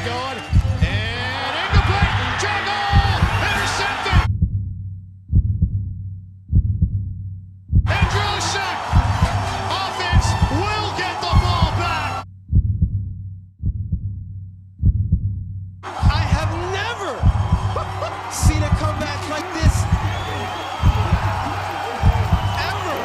going. And incomplete. Juggle. Intercepted. Androschuk. Offense will get the ball back. I have never seen a comeback like this ever.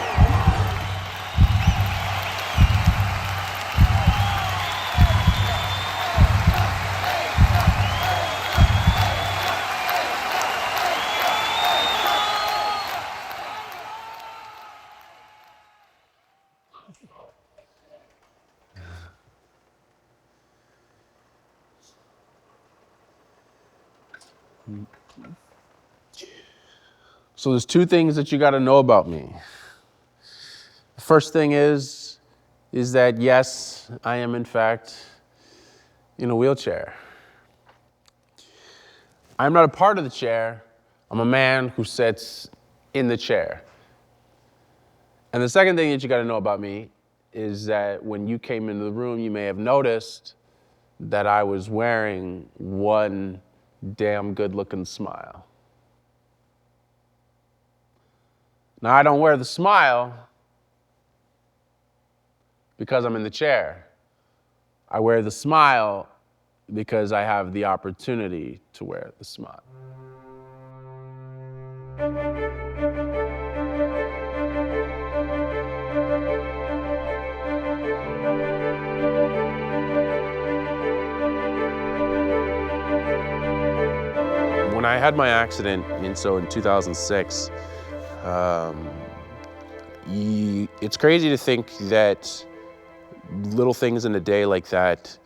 So there's two things that you got to know about me. The first thing is that yes, I am in fact in a wheelchair. I'm not a part of the chair. I'm a man who sits in the chair. And the second thing that you got to know about me is that when you came into the room, you may have noticed that I was wearing one damn good-looking smile. Now, I don't wear the smile because I'm in the chair. I wear the smile because I have the opportunity to wear the smile. When I had my accident in 2006, it's crazy to think that little things in a day like that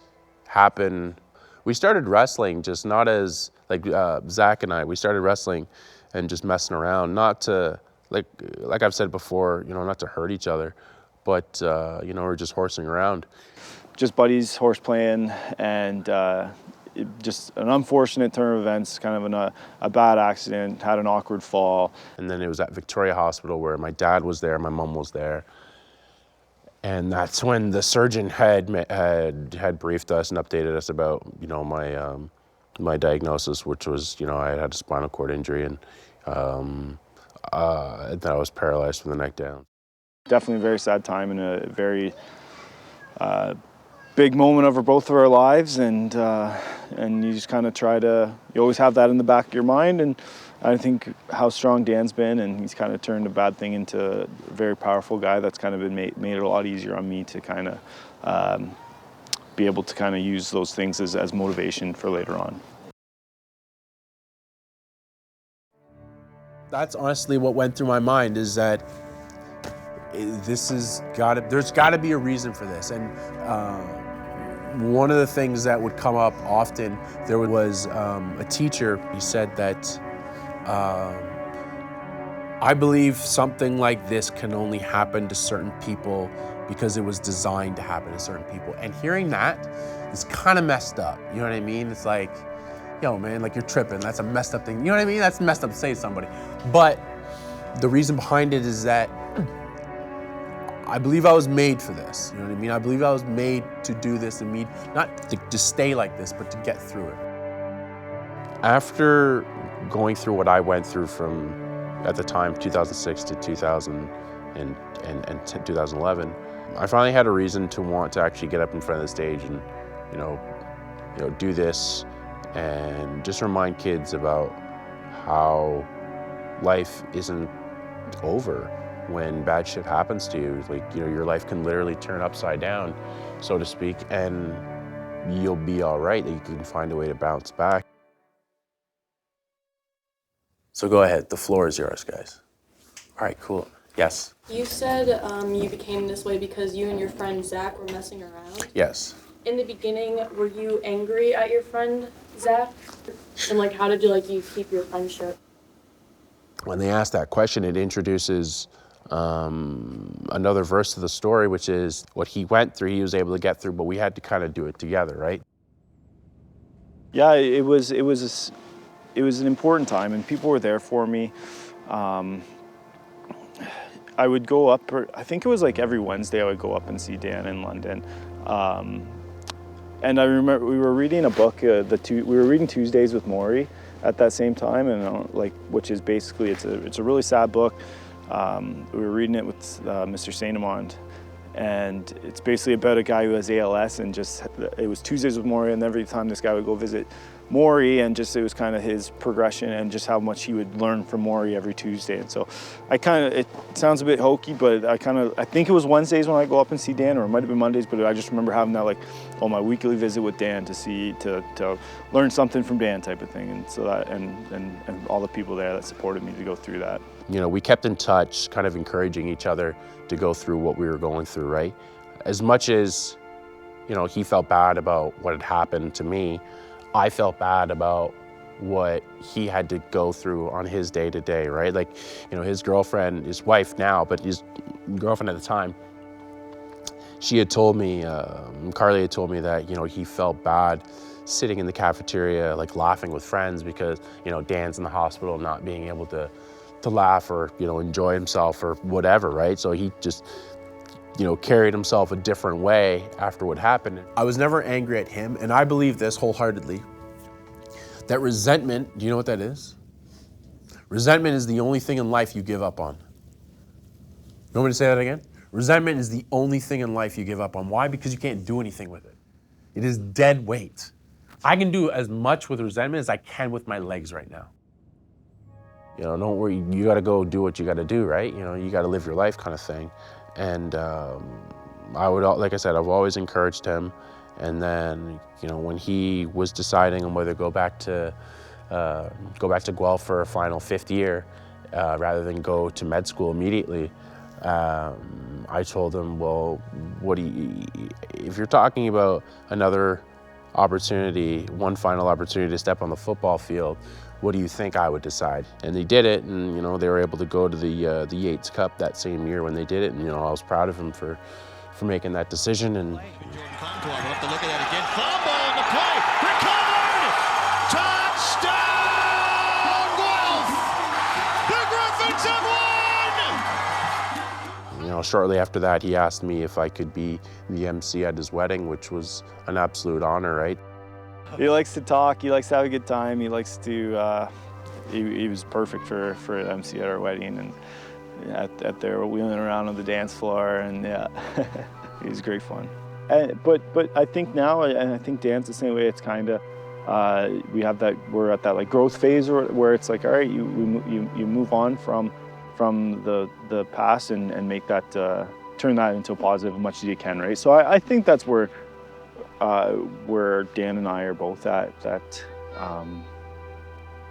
happen. We started wrestling just not as, like Zach and I, we started wrestling and just messing around, not to, like I've said before, not to hurt each other, but, we're just horsing around. Just buddies, horse playing, and just an unfortunate turn of events, kind of a bad accident, had an awkward fall. And then it was at Victoria Hospital where my dad was there, my mom was there. And that's when the surgeon had briefed us and updated us about, my diagnosis, which was, I had a spinal cord injury and that I was paralyzed from the neck down. Definitely a very sad time and a very big moment over both of our lives, and you just kind of you always have that in the back of your mind. And I think how strong Dan's been, and he's kind of turned a bad thing into a very powerful guy. That's kind of been made it a lot easier on me to kind of be able to kind of use those things as motivation for later on. That's honestly what went through my mind, is that there's got to be a reason for this. And one of the things that would come up often, there was a teacher. He said that I believe something like this can only happen to certain people because it was designed to happen to certain people. And hearing that is kind of messed up. You know what I mean? It's like, yo, man, like, you're tripping. That's a messed up thing. You know what I mean? That's messed up to say to somebody. But the reason behind it is that I believe I was made for this. You know what I mean? I believe I was made to do this and not to stay like this, but to get through it. After going through what I went through from, at the time, 2006 to 2000 and 2011, I finally had a reason to want to actually get up in front of the stage and, do this and just remind kids about how life isn't over when bad shit happens to you. Like, your life can literally turn upside down, so to speak, and you'll be all right, that you can find a way to bounce back. So go ahead, the floor is yours, guys. All right, cool. Yes? You said you became this way because you and your friend Zach were messing around. Yes. In the beginning, were you angry at your friend Zach? And how did you keep your friendship? When they ask that question, it introduces another verse to the story, which is what he went through, he was able to get through, but we had to kind of do it together, right? Yeah, it was an important time, and people were there for me. I would go up, I think it was every Wednesday I would go up and see Dan in London. And I remember we were reading a book, we were reading Tuesdays with Maury at that same time, and which is basically, it's a really sad book. We were reading it with Mr. Saint-Amand, and it's basically about a guy who has ALS, and it was Tuesdays with Maury, and every time this guy would go visit Maury, and it was kind of his progression and just how much he would learn from Maury every Tuesday. And so it sounds a bit hokey, but I think it was Wednesdays when I go up and see Dan, or it might have been Mondays, but I just remember having that my weekly visit with Dan to learn something from Dan type of thing. And so that, and all the people there that supported me to go through that. You know, we kept in touch, kind of encouraging each other to go through what we were going through, right? As much as, you know, he felt bad about what had happened to me, I felt bad about what he had to go through on his day-to-day, right? Like, you know, his girlfriend, his wife now, but his girlfriend at the time, she had told me, Carly had told me that, you know, he felt bad sitting in the cafeteria, like laughing with friends because, you know, Dan's in the hospital, not being able to laugh or, you know, enjoy himself or whatever, right? So he just, you know, carried himself a different way after what happened. I was never angry at him, and I believe this wholeheartedly, that resentment, do you know what that is? Resentment is the only thing in life you give up on. You want me to say that again? Resentment is the only thing in life you give up on. Why? Because you can't do anything with it. It is dead weight. I can do as much with resentment as I can with my legs right now. You know, don't worry, you gotta go do what you gotta do, right? You know, you gotta live your life kind of thing. And like I said, I've always encouraged him. And then, you know, when he was deciding on whether to go back to Guelph for a final fifth year, rather than go to med school immediately, I told him, well, if you're talking about another opportunity, one final opportunity to step on the football field, what do you think I would decide? And they did it, and you know, they were able to go to the Yates Cup that same year when they did it, and you know, I was proud of him for making that decision. And We'll have to look at that again. Fumble on the play, recovered, touchdown, Guelph! The Griffins have won! you know, shortly after that, he asked me if I could be the MC at his wedding, which was an absolute honor, right? He likes to talk, he likes to have a good time, he likes to, he was perfect for an MC at our wedding, and at there wheeling around on the dance floor, and yeah, it was great fun. But I think now, and I think Dan's the same way, it's kind of, we're at that like growth phase where it's like, all right, you move on from the past and make that, turn that into a positive as much as you can, right? So I think that's where Dan and I are both at. That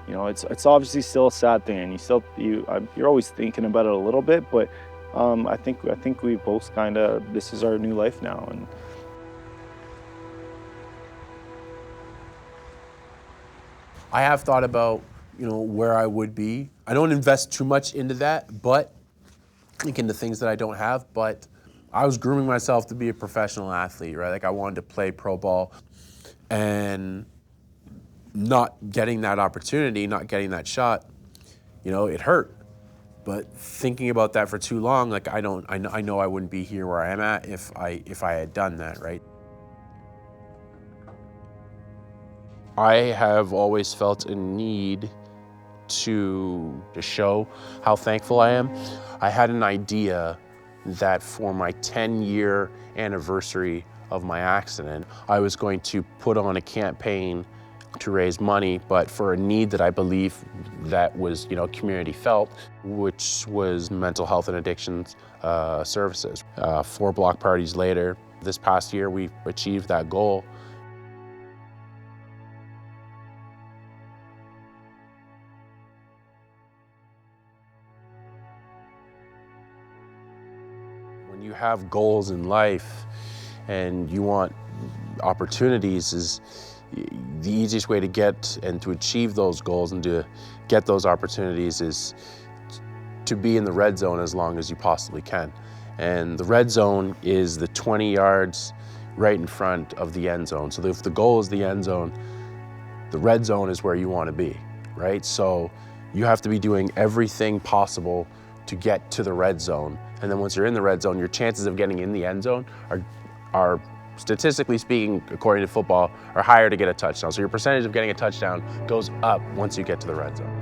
you know, it's obviously still a sad thing, and you're always thinking about it a little bit, but I think we both kind of, this is our new life now. And I have thought about, you know, where I would be. I don't invest too much into that, but into things that I don't have, but I was grooming myself to be a professional athlete, right? Like I wanted to play pro ball, and not getting that opportunity, not getting that shot, you know, it hurt. But thinking about that for too long, like I know I wouldn't be here where I am at if I had done that, right? I have always felt a need to show how thankful I am. I had an idea that for my 10-year anniversary of my accident, I was going to put on a campaign to raise money, but for a need that I believe that was, you know, community felt, which was mental health and addictions services. 4 block parties later, this past year, we achieved that goal. When you have goals in life and you want opportunities, is the easiest way to get and to achieve those goals and to get those opportunities is to be in the red zone as long as you possibly can. And the red zone is the 20 yards right in front of the end zone. So if the goal is the end zone, the red zone is where you want to be, right? So you have to be doing everything possible to get to the red zone. And then once you're in the red zone, your chances of getting in the end zone are statistically speaking, according to football, are higher to get a touchdown. So your percentage of getting a touchdown goes up once you get to the red zone.